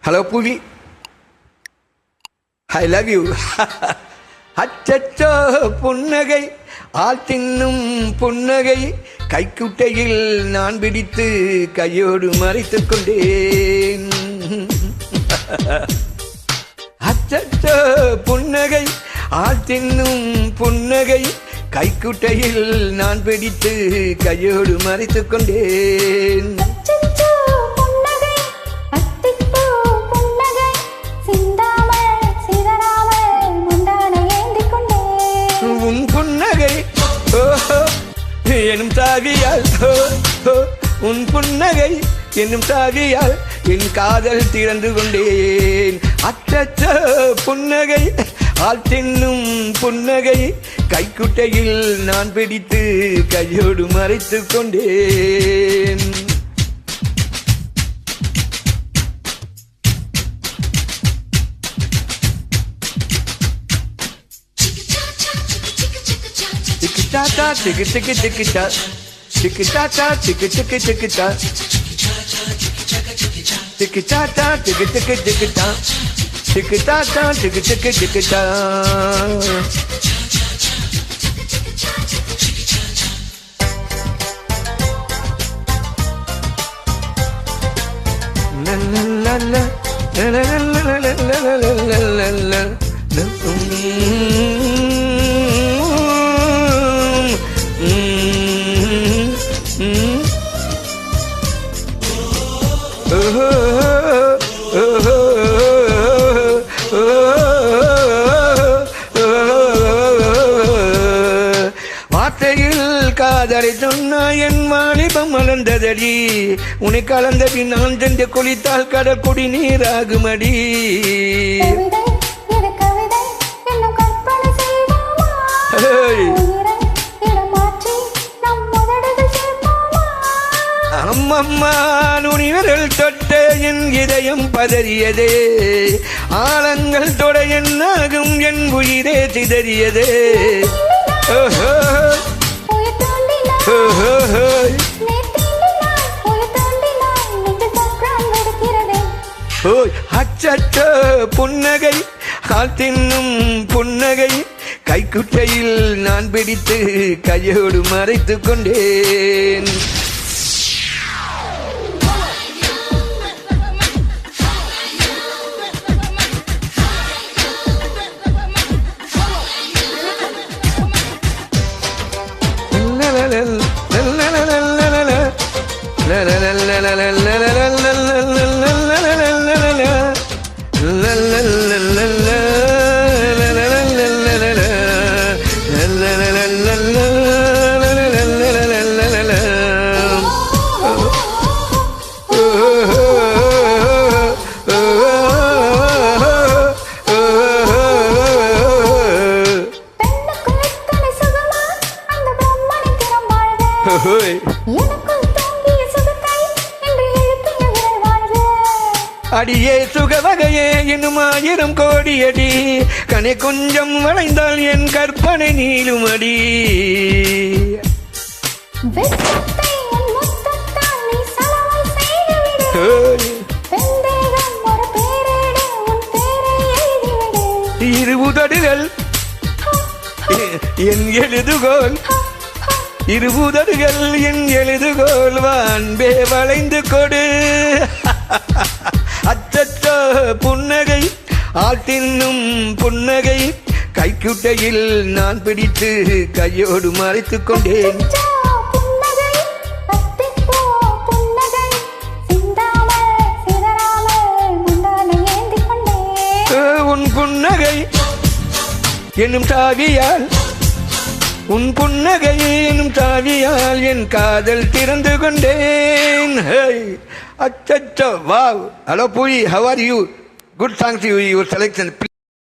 Hello புவி, I love you. அச்சச்சோ புன்னகை, ஆள் தின்னும் புன்னகை, கைக்குட்டையில் நான் பிடித்து கையோடு மறைத்துக் கொண்டேன். அச்சச்சோ புன்னகை, ஆள் தின்னும் புன்னகை, கைக்குட்டையில் நான் பிடித்து கையோடு மறைத்துக் கொண்டேன். எனும் தாவியால், உன் புன்னகை என்னும் தாவியால் என் காதல் திறந்து கொண்டேன். அச்சச்ச புன்னகை, ஆள் தின்னும் புன்னகை, கைக்குட்டையில் நான் பிடித்து கையோடு மறைத்துக் கொண்டேன். Tiki-ta-ta, tiki-tiki-tiki-ta, tiki-ta-ta, tiki-tiki-tiki-ta, tiki-ta-ta, tiki-tiki-tiki-ta, tiki-ta-ta, tiki-tiki-tiki-ta. La la la la la la la la la la la la. வார்த்தையில் காதலை சொன்ன என் வாலிபம் மலர்ந்ததடி, உன்னை கலந்த பின் நான் சென்று குளித்தால் கடற்குடி நீராகுமடி. அம்மம்மா நுனிவரல் தொட்ட என் இதயம் பதறியதே, ஆழங்கள் தொட என்னாகும் என் உயிரே சிதறியதே. அச்சச்சோ புன்னகை, ஆள் தின்னும் புன்னகை, கைக்குட்டையில் நான் பிடித்து கையோடு மறைத்துக் கொண்டேன். அடியே சுகவகையே என்னும் 1000 கோடியடி, கனை கொஞ்சம் வளைந்தால் என் கற்பனை நீளுமடி. இருபுதடுகள் என் எழுதுகோல், இருபுதடுகள் என் எழுதுகோல், அன்பே வளைந்து கொடு. அச்சச்சோ புன்னகை, ஆள் தின்னும் புன்னகை, கைக்குட்டையில் நான் பிடித்து கையோடு மறைத்துக் கொண்டேன். உன் புன்னகை என்னும் சாவியால், உன் புன்னகை என்னும் சாவியால் என் காதல் திறந்து கொண்டேன். அச்சச்சோ, வாவ். ஹலோ புவி, how are you? Good thanks to you, your selection.